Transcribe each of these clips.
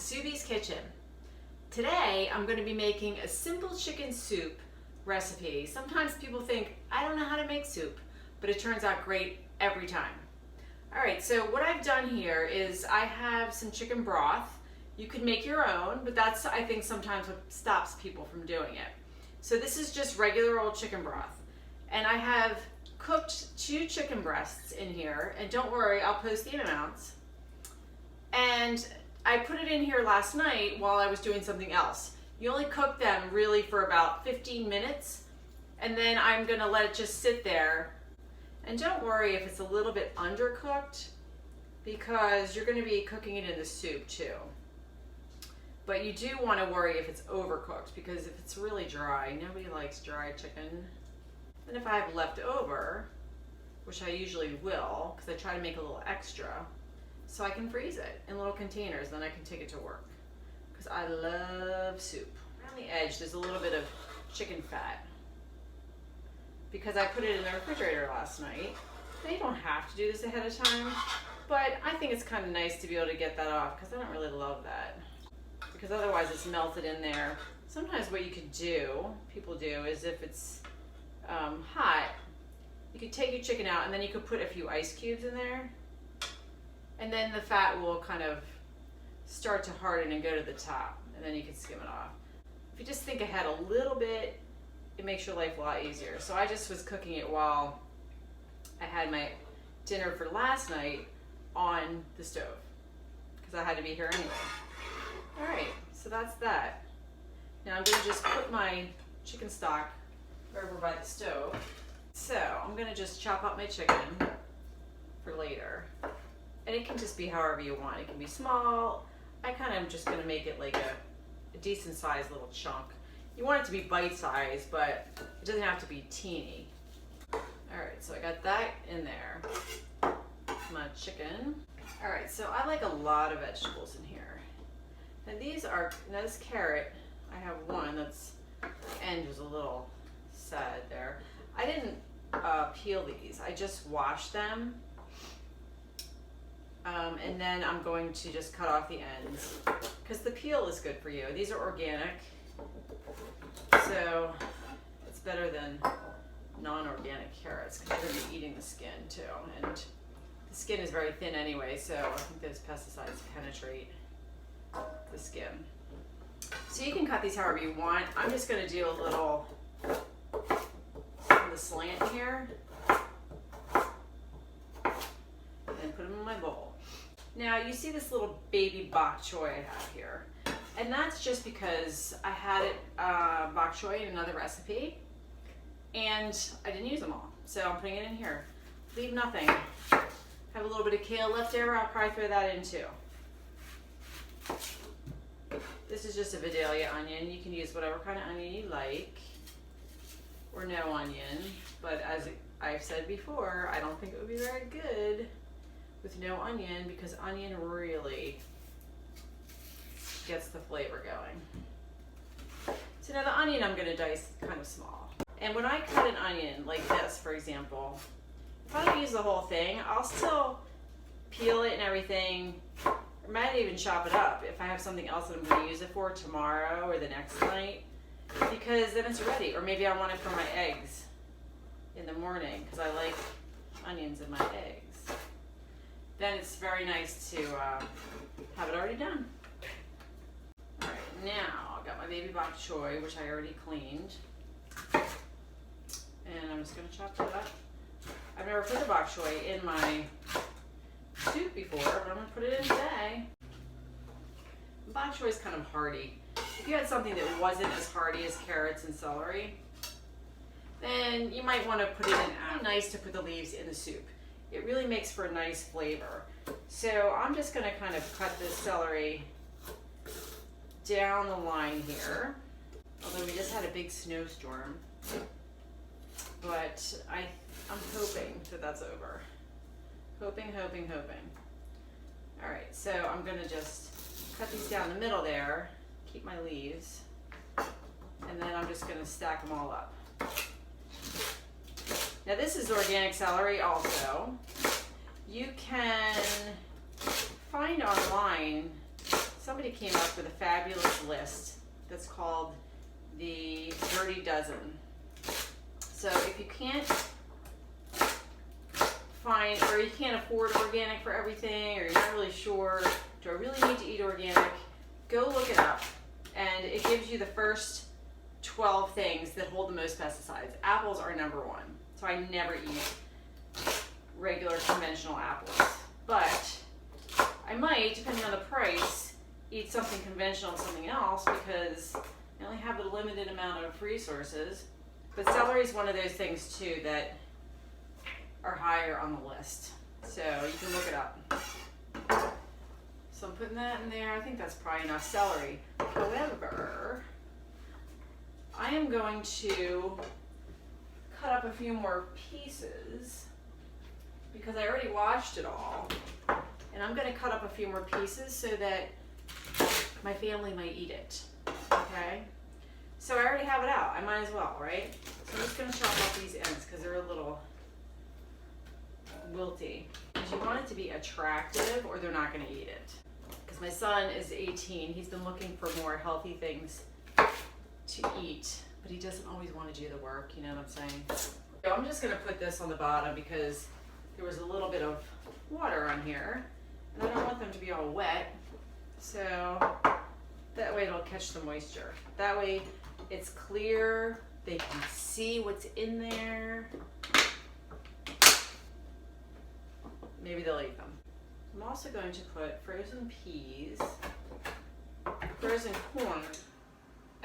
Subi's Kitchen. Today I'm going to be making a simple chicken soup recipe. Sometimes people think, I don't know how to make soup, but it turns out great every time. Alright, so what I've done here is I have some chicken broth. You could make your own, but that's, I think, sometimes what stops people from doing it. So this is just regular old chicken broth. And I have cooked 2 chicken breasts in here, and don't worry, I'll post the amounts. And I put it in here last night while I was doing something else. You only cook them really for about 15 minutes, and then I'm gonna let it just sit there. And don't worry if it's a little bit undercooked, because you're gonna be cooking it in the soup too. But you do wanna worry if it's overcooked, because if it's really dry, nobody likes dry chicken. And if I have leftover, which I usually will, because I try to make a little extra, so I can freeze it in little containers, then I can take it to work. Because I love soup. Around the edge, there's a little bit of chicken fat. Because I put it in the refrigerator last night. Now you don't have to do this ahead of time, but I think it's kind of nice to be able to get that off, because I don't really love that. Because otherwise it's melted in there. Sometimes what you could do, people do, is if it's hot, you could take your chicken out and then you could put a few ice cubes in there. And then the fat will kind of start to harden and go to the top, and then you can skim it off. If you just think ahead a little bit, it makes your life a lot easier. So I just was cooking it while I had my dinner for last night on the stove, because I had to be here anyway. All right, so that's that. Now I'm gonna just put my chicken stock over by the stove. So I'm gonna just chop up my chicken for later. And it can just be however you want. It can be small. I kind of am just gonna make it like a decent sized little chunk. You want it to be bite sized, but it doesn't have to be teeny. All right, so I got that in there. My chicken. All right, so I like a lot of vegetables in here. And these are, now this carrot, I have one that's, the end was a little sad there. I didn't peel these, I just washed them. And then I'm going to just cut off the ends, because the peel is good for you. These are organic, so it's better than non-organic carrots, because you're going to be eating the skin too. And the skin is very thin anyway, so I think those pesticides penetrate the skin. So you can cut these however you want. I'm just going to do a little on the slant here and put them in my bowl. Now you see this little baby bok choy I have here, and that's just because I had it bok choy in another recipe and I didn't use them all, so I'm putting it in here. Leave nothing. Have a little bit of kale left over, I'll probably throw that in too. This is just a Vidalia onion. You can use whatever kind of onion you like, or no onion, but as I've said before, I don't think it would be very good with no onion, because onion really gets the flavor going. So now the onion I'm going to dice kind of small. And when I cut an onion like this, for example, if I don't use the whole thing, I'll still peel it and everything. I might even chop it up if I have something else that I'm going to use it for tomorrow or the next night, because then it's ready. Or maybe I want it for my eggs in the morning, because I like onions in my eggs. Then it's very nice to have it already done. All right, now I've got my baby bok choy, which I already cleaned. And I'm just gonna chop that up. I've never put the bok choy in my soup before, but I'm gonna put it in today. Bok choy is kind of hearty. If you had something that wasn't as hearty as carrots and celery, then you might want to put it in. It's nice to put the leaves in the soup. It really makes for a nice flavor. So I'm just going to kind of cut this celery down the line here. Although we just had a big snowstorm. But I'm hoping that that's over. Hoping. All right, so I'm going to just cut these down the middle there. Keep my leaves. And then I'm just going to stack them all up. Now this is organic celery also. You can find online, some somebody came up with a fabulous list that's called the Dirty Dozen. So if you can't find, or you can't afford organic for everything, or you're not really sure, do I really need to eat organic? Go look it up, and it gives you the first 12 things that hold the most pesticides. Apples are number one, so I never eat regular conventional apples. But I might, depending on the price, eat something conventional and something else because I only have a limited amount of resources. But celery is one of those things too that are higher on the list. So you can look it up. So I'm putting that in there. I think that's probably enough celery. However, I am going to cut up a few more pieces because I already washed it all. And I'm going to cut up a few more pieces so that my family might eat it. Okay? So I already have it out. I might as well, right? So I'm just going to chop off these ends because they're a little wilty. Because you want it to be attractive or they're not going to eat it. Because my son is 18. He's been looking for more healthy things to eat, but he doesn't always want to do the work, you know what I'm saying? So I'm just going to put this on the bottom because there was a little bit of water on here, and I don't want them to be all wet, so that way it'll catch the moisture. That way it's clear, they can see what's in there. Maybe they'll eat them. I'm also going to put frozen peas, frozen corn.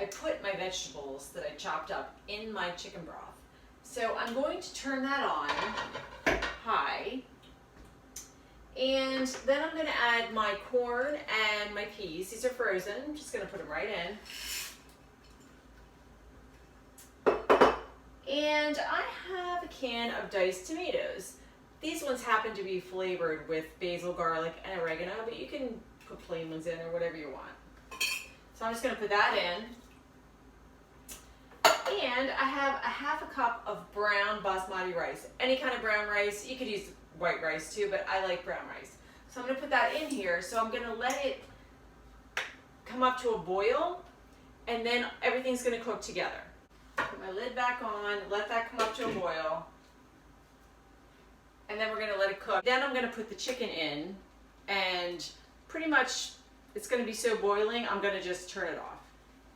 I put my vegetables that I chopped up in my chicken broth. So I'm going to turn that on high. And then I'm going to add my corn and my peas. These are frozen. I'm just going to put them right in. And I have a can of diced tomatoes. These ones happen to be flavored with basil, garlic, and oregano, but you can put plain ones in or whatever you want. So I'm just going to put that in. And I have a half a cup of brown basmati rice. Any kind of brown rice. You could use white rice too, but I like brown rice. So I'm going to put that in here. So I'm going to let it come up to a boil, and then everything's going to cook together. Put my lid back on, let that come up to a boil, and then we're going to let it cook. Then I'm going to put the chicken in, and pretty much it's going to be so boiling, I'm going to just turn it off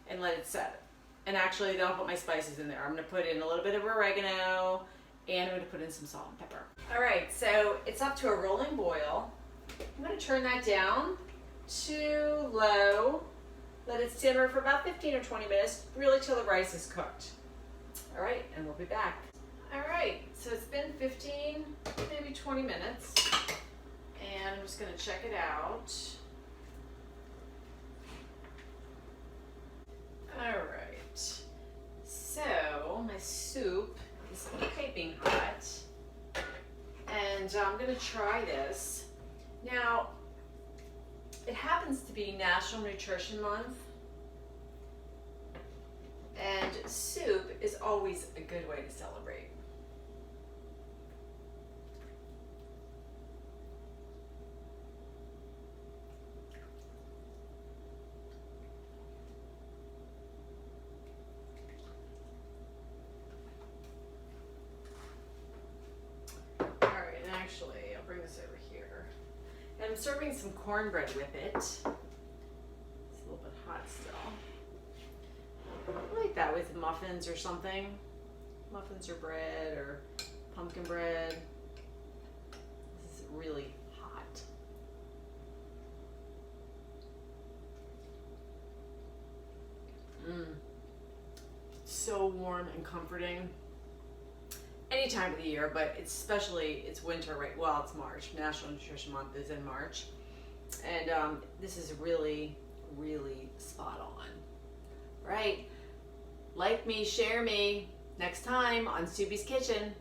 and let it set. And actually, then I'll put my spices in there. I'm going to put in a little bit of oregano, and I'm going to put in some salt and pepper. All right, so it's up to a rolling boil. I'm going to turn that down to low. Let it simmer for about 15 or 20 minutes, really till the rice is cooked. All right, and we'll be back. All right, so it's been 15, maybe 20 minutes, and I'm just going to check it out. All right. So my soup is piping hot, and I'm going to try this. Now, it happens to be National Nutrition Month, and soup is always a good way to celebrate. Actually, I'll bring this over here. And I'm serving some cornbread with it. It's a little bit hot still. I like that with muffins or something. Muffins or bread or pumpkin bread. This is really hot. So warm and comforting. Any time of the year, but it's winter, right? Well, it's March. National Nutrition Month is in March. And this is really, really spot on. Right? Like me, share me. Next time on Soupy's Kitchen.